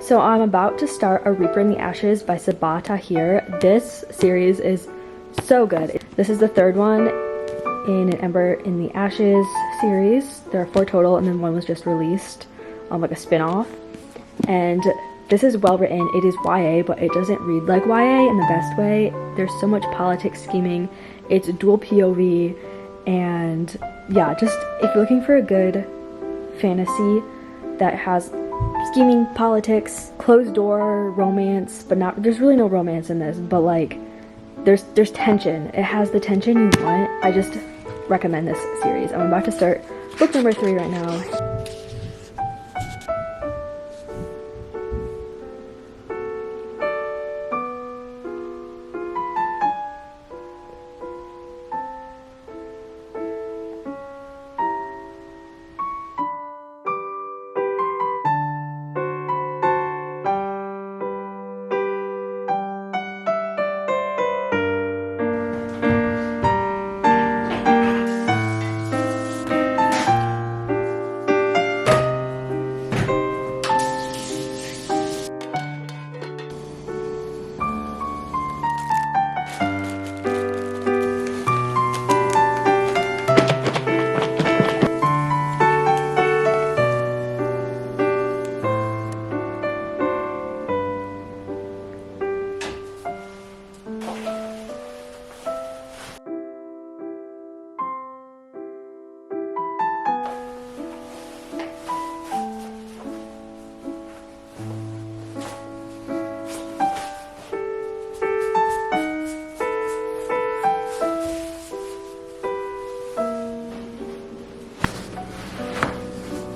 So I'm about to start A Reaper in the Ashes by Sabaa Tahir. This series is so good. This is the third one in an Ember in the Ashes series. There are 4 total, and then one was just released, like a spin-off. And this is well written. It is YA, but it doesn't read like YA in the best way. There's so much politics scheming. It's dual POV, and yeah, just if you're looking for a good fantasy that has scheming, politics, closed door, romance, but not, there's really no romance in this, but like there's tension. It has the tension you want. I just recommend this series. I'm about to start book number 3 right now.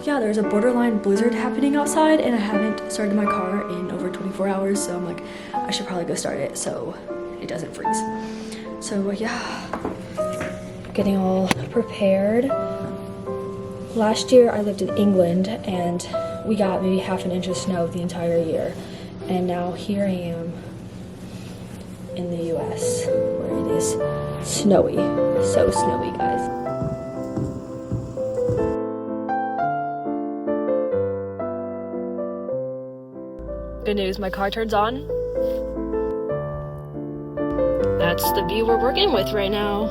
Yeah, there's a borderline blizzard happening outside, and I haven't started my car in over 24 hours, so I'm like, I should probably go start it so it doesn't freeze. So yeah, getting all prepared. Last year I lived in England and we got maybe half an inch of snow the entire year, and now here I am in the US where it is snowy. So snowy, guys. Good news, my car turns on. That's the view we're working with right now.